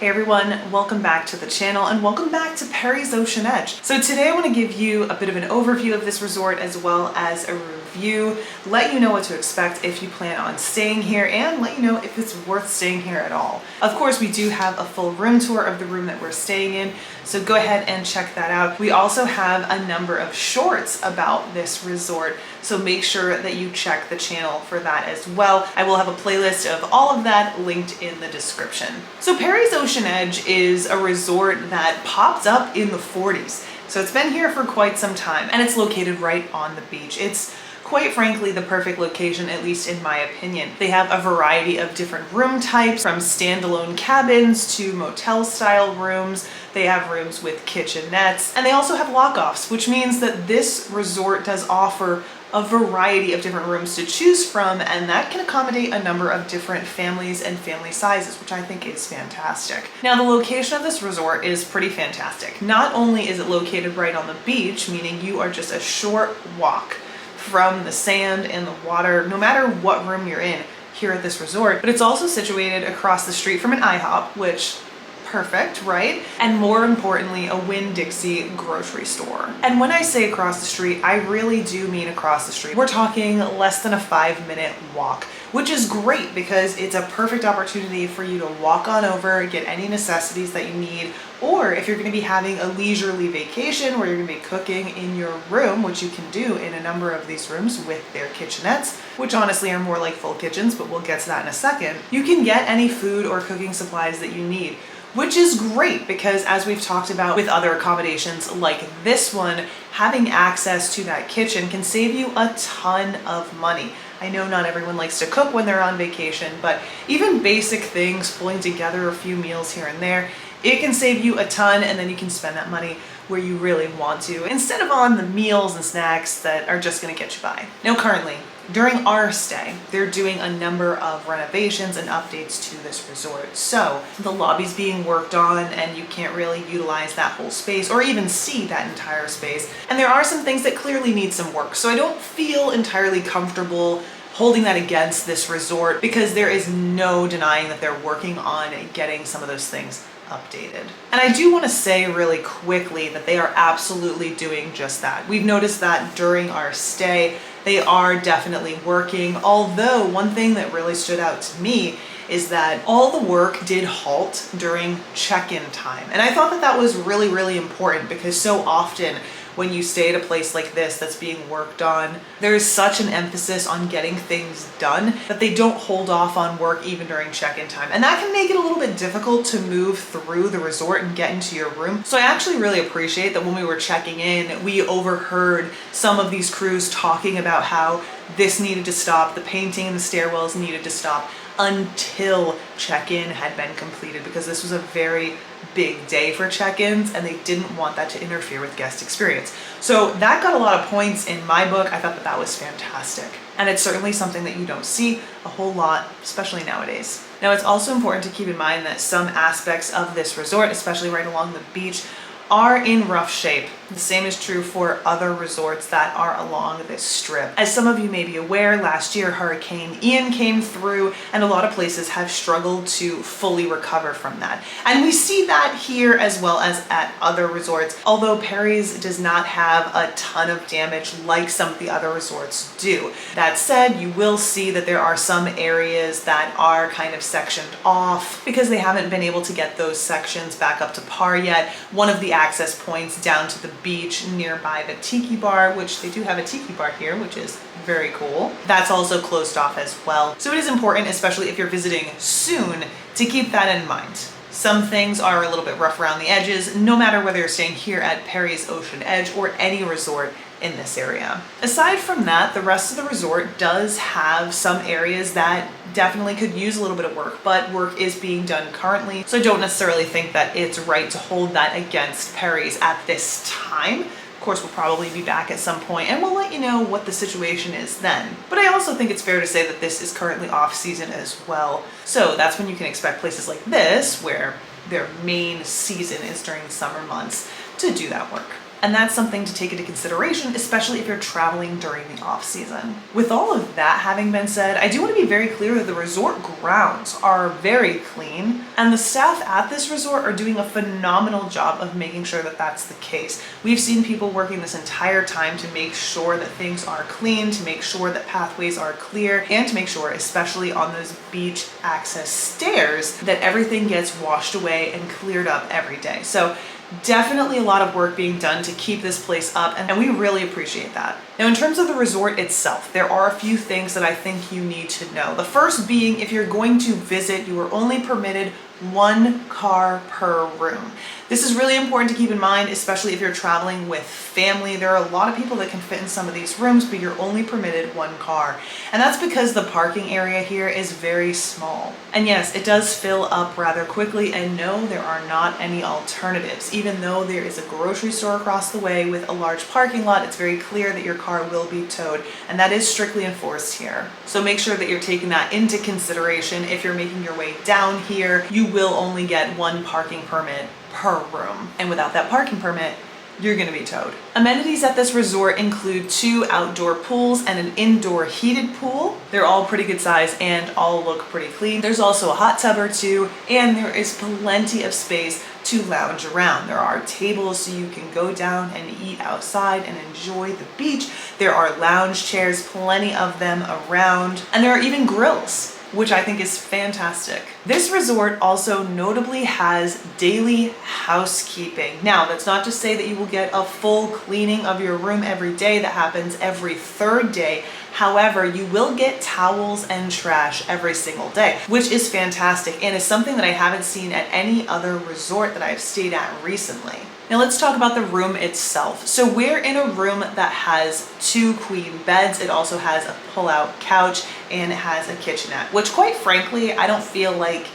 Hey everyone, welcome back to the channel and welcome back to Perry's Ocean Edge. So today I want to give you a bit of an overview of this resort as well as a review, let you know what to expect if you plan on staying here and let you know if it's worth staying here at all. Of course, we do have a full room tour of the room that we're staying in, so go ahead and check that out. We also have a number of shorts about this resort, so make sure that you check the channel for that as well. I will have a playlist of all of that linked in the description. So Perry's Ocean Edge is a resort that popped up in the 40s. So it's been here for quite some time and it's located right on the beach. It's quite frankly the perfect location, at least in my opinion. They have a variety of different room types, from standalone cabins to motel style rooms. They have rooms with kitchenettes, and they also have lock-offs, which means that this resort does offer a variety of different rooms to choose from, and that can accommodate a number of different families and family sizes, which I think is fantastic. Now, the location of this resort is pretty fantastic. Not only is it located right on the beach, meaning you are just a short walk from the sand and the water, no matter what room you're in here at this resort, but it's also situated across the street from an IHOP, which perfect, right? And more importantly, a Winn-Dixie grocery store. And when I say across the street, I really do mean across the street. We're talking less than a 5-minute walk, which is great because it's a perfect opportunity for you to walk on over, get any necessities that you need, or if you're going to be having a leisurely vacation where you're going to be cooking in your room, which you can do in a number of these rooms with their kitchenettes, which honestly are more like full kitchens, but we'll get to that in a second, you can get any food or cooking supplies that you need. Which is great because, as we've talked about with other accommodations like this one, having access to that kitchen can save you a ton of money. I know not everyone likes to cook when they're on vacation, but even basic things, pulling together a few meals here and there, it can save you a ton, and then you can spend that money where you really want to, instead of on the meals and snacks that are just gonna get you by. Now currently, during our stay, they're doing a number of renovations and updates to this resort. So the lobby's being worked on and you can't really utilize that whole space or even see that entire space. And there are some things that clearly need some work. So I don't feel entirely comfortable holding that against this resort because there is no denying that they're working on getting some of those things updated. And I do want to say really quickly that they are absolutely doing just that. We've noticed that during our stay, they are definitely working, although one thing that really stood out to me is that all the work did halt during check-in time. And I thought that that was really, really important because so often when you stay at a place like this that's being worked on, there is such an emphasis on getting things done that they don't hold off on work even during check-in time. And that can make it a little bit difficult to move through the resort and get into your room. So I actually really appreciate that when we were checking in, we overheard some of these crews talking about how this needed to stop, the painting and the stairwells needed to stop until check-in had been completed, because this was a very big day for check-ins and they didn't want that to interfere with guest experience. So that got a lot of points in my book. I thought that that was fantastic. And it's certainly something that you don't see a whole lot, especially nowadays. Now, it's also important to keep in mind that some aspects of this resort, especially right along the beach, are in rough shape. The same is true for other resorts that are along this strip. As some of you may be aware, last year Hurricane Ian came through and a lot of places have struggled to fully recover from that. And we see that here as well as at other resorts, although Perry's does not have a ton of damage like some of the other resorts do. That said, you will see that there are some areas that are kind of sectioned off because they haven't been able to get those sections back up to par yet. One of the access points down to the beach nearby the tiki bar, which they do have a tiki bar here, which is very cool. That's also closed off as well. So it is important, especially if you're visiting soon, to keep that in mind. Some things are a little bit rough around the edges, no matter whether you're staying here at Perry's Ocean Edge or any resort in this area. Aside from that, the rest of the resort does have some areas that definitely could use a little bit of work, but work is being done currently, so I don't necessarily think that it's right to hold that against Perry's at this time. Of course, we'll probably be back at some point and we'll let you know what the situation is then. But I also think it's fair to say that this is currently off season as well. So that's when you can expect places like this, where their main season is during the summer months, to do that work. And that's something to take into consideration, especially if you're traveling during the off season. With all of that having been said, I do want to be very clear that the resort grounds are very clean, and the staff at this resort are doing a phenomenal job of making sure that that's the case. We've seen people working this entire time to make sure that things are clean, to make sure that pathways are clear, and to make sure, especially on those beach access stairs, that everything gets washed away and cleared up every day. So definitely a lot of work being done to keep this place up, and we really appreciate that. Now, in terms of the resort itself, there are a few things that I think you need to know. The first being, if you're going to visit, you are only permitted 1 car per room. This is really important to keep in mind, especially if you're traveling with family. There are a lot of people that can fit in some of these rooms, but you're only permitted 1 car. And that's because the parking area here is very small. And yes, it does fill up rather quickly, and no, there are not any alternatives. Even though there is a grocery store across the way with a large parking lot, it's very clear that your car will be towed, and that is strictly enforced here. So make sure that you're taking that into consideration. If you're making your way down here, you will only get 1 parking permit per room. And without that parking permit, you're gonna be towed. Amenities at this resort include 2 outdoor pools and an indoor heated pool. They're all pretty good size and all look pretty clean. There's also a hot tub or 2, and there is plenty of space to lounge around. There are tables so you can go down and eat outside and enjoy the beach. There are lounge chairs, plenty of them around, and there are even grills, which I think is fantastic. This resort also notably has daily housekeeping. Now, that's not to say that you will get a full cleaning of your room every day. That happens every 3rd day. However, you will get towels and trash every single day, which is fantastic and is something that I haven't seen at any other resort that I've stayed at recently. Now let's talk about the room itself. So we're in a room that has 2 queen beds. It also has a pull-out couch, and it has a kitchenette, which quite frankly, I don't feel like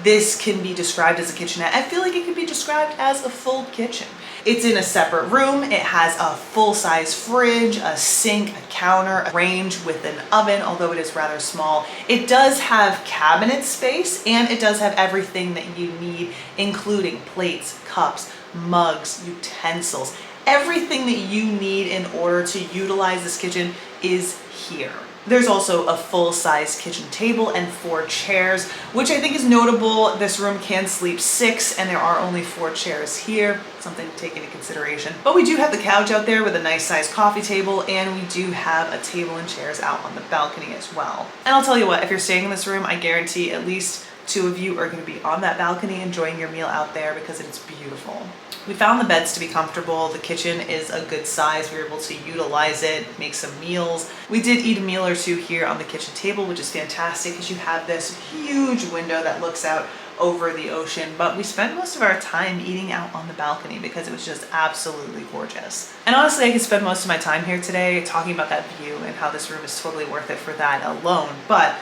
this can be described as a kitchenette. I feel like it could be described as a full kitchen. It's in a separate room. It has a full-size fridge, a sink, a counter, a range with an oven, although it is rather small. It does have cabinet space, and it does have everything that you need, including plates, cups, mugs, utensils. Everything that you need in order to utilize this kitchen is here. There's also a full-size kitchen table and 4 chairs, which I think is notable. This room can sleep 6, and there are only 4 chairs here, something to take into consideration. But we do have the couch out there with a nice sized coffee table, and we do have a table and chairs out on the balcony as well. And I'll tell you what, if you're staying in this room, I guarantee at least 2 of you are going to be on that balcony enjoying your meal out there because it's beautiful. We found the beds to be comfortable. The kitchen is a good size. We were able to utilize it, make some meals. We did eat a meal or 2 here on the kitchen table, which is fantastic because you have this huge window that looks out over the ocean, but we spent most of our time eating out on the balcony because it was just absolutely gorgeous. And honestly, I could spend most of my time here today talking about that view and how this room is totally worth it for that alone, but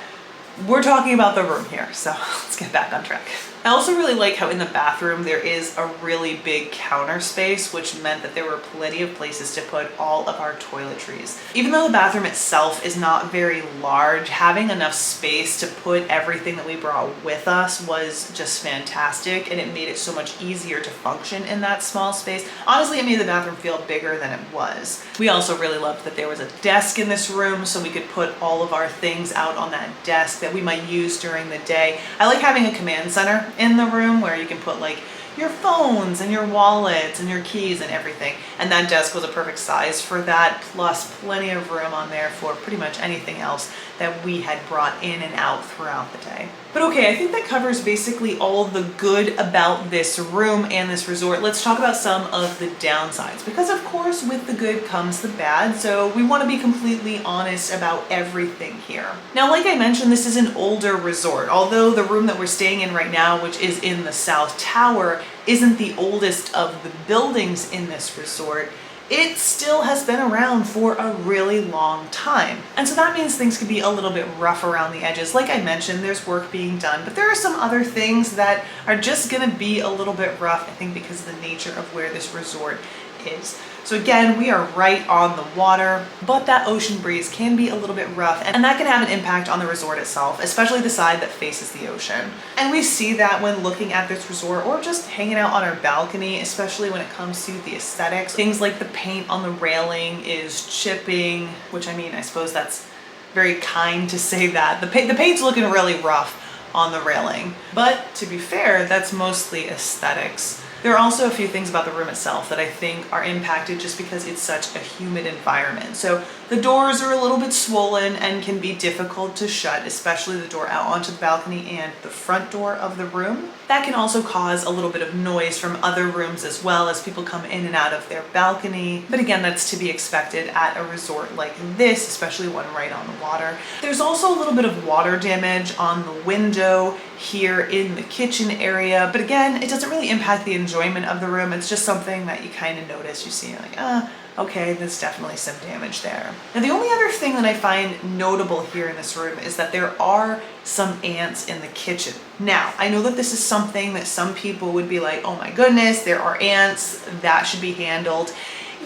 we're talking about the room here, so let's get back on track. I also really like how in the bathroom there is a really big counter space, which meant that there were plenty of places to put all of our toiletries. Even though the bathroom itself is not very large, having enough space to put everything that we brought with us was just fantastic, and it made it so much easier to function in that small space. Honestly, it made the bathroom feel bigger than it was. We also really loved that there was a desk in this room, so we could put all of our things out on that desk that we might use during the day. I like having a command center in the room where you can put like your phones and your wallets and your keys and everything. And that desk was a perfect size for that, plus plenty of room on there for pretty much anything else that we had brought in and out throughout the day. But okay, I think that covers basically all the good about this room and this resort. Let's talk about some of the downsides, because of course with the good comes the bad, so we want to be completely honest about everything here. Now, like I mentioned, this is an older resort. Although the room that we're staying in right now, which is in the South Tower, isn't the oldest of the buildings in this resort, it still has been around for a really long time. And so that means things can be a little bit rough around the edges. Like I mentioned, there's work being done, but there are some other things that are just gonna be a little bit rough, I think because of the nature of where this resort is. So again, we are right on the water, but that ocean breeze can be a little bit rough, and that can have an impact on the resort itself, especially the side that faces the ocean. And we see that when looking at this resort or just hanging out on our balcony, especially when it comes to the aesthetics. Things like the paint on the railing is chipping, which I mean, I suppose that's very kind to say that. The paint's looking really rough on the railing. But to be fair, that's mostly aesthetics. There are also a few things about the room itself that I think are impacted just because it's such a humid environment. So the doors are a little bit swollen and can be difficult to shut, especially the door out onto the balcony and the front door of the room. That can also cause a little bit of noise from other rooms as well as people come in and out of their balcony. But again, that's to be expected at a resort like this, especially one right on the water. There's also a little bit of water damage on the window here in the kitchen area, but again, it doesn't really impact the enjoyment of the room. It's just something that you kind of notice. You see, like, okay, there's definitely some damage there. Now, the only other thing that I find notable here in this room is that there are some ants in the kitchen. Now, I know that this is something that some people would be like, oh my goodness, there are ants, that should be handled.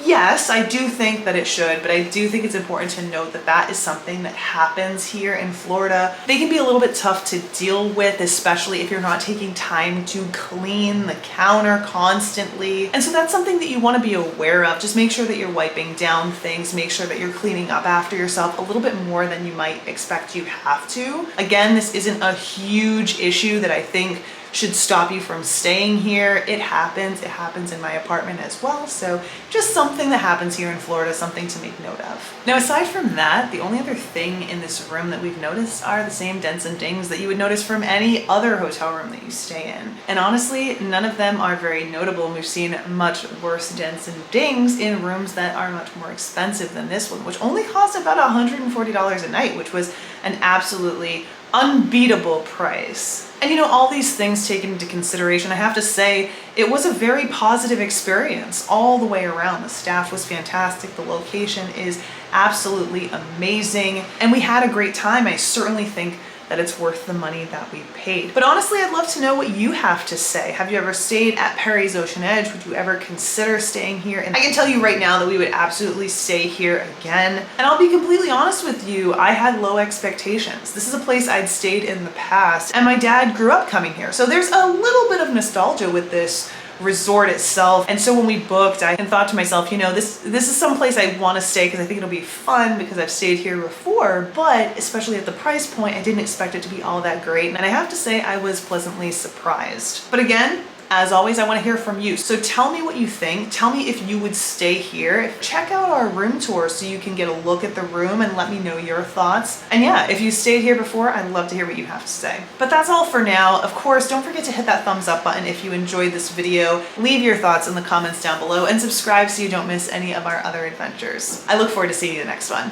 Yes, I do think that it should, but I do think it's important to note that that is something that happens here in Florida. They can be a little bit tough to deal with, especially if you're not taking time to clean the counter constantly. And so that's something that you want to be aware of. Just make sure that you're wiping down things, make sure that you're cleaning up after yourself a little bit more than you might expect you have to. Again, this isn't a huge issue that I think should stop you from staying here. It happens in my apartment as well. So just something that happens here in Florida, something to make note of. Now, aside from that, the only other thing in this room that we've noticed are the same dents and dings that you would notice from any other hotel room that you stay in. And honestly, none of them are very notable. And we've seen much worse dents and dings in rooms that are much more expensive than this one, which only cost about $140 a night, which was an absolutely unbeatable price. And you know, all these things taken into consideration, I have to say it was a very positive experience all the way around. The staff was fantastic, the location is absolutely amazing, and we had a great time. I certainly think that it's worth the money that we paid. But honestly, I'd love to know what you have to say. Have you ever stayed at Perry's Ocean Edge? Would you ever consider staying here? And I can tell you right now that we would absolutely stay here again. And I'll be completely honest with you, I had low expectations. This is a place I'd stayed in the past, and my dad grew up coming here. So there's a little bit of nostalgia with this resort itself. And so when we booked, I thought to myself, you know, this is some place I want to stay because I think it'll be fun because I've stayed here before, but especially at the price point, I didn't expect it to be all that great. And I have to say I was pleasantly surprised. But again, as always, I want to hear from you. So tell me what you think. Tell me if you would stay here. Check out our room tour so you can get a look at the room and let me know your thoughts. And yeah, if you stayed here before, I'd love to hear what you have to say. But that's all for now. Of course, don't forget to hit that thumbs up button if you enjoyed this video. Leave your thoughts in the comments down below and subscribe so you don't miss any of our other adventures. I look forward to seeing you in the next one.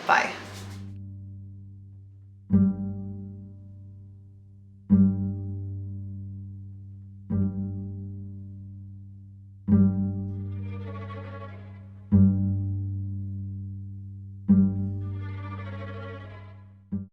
Bye.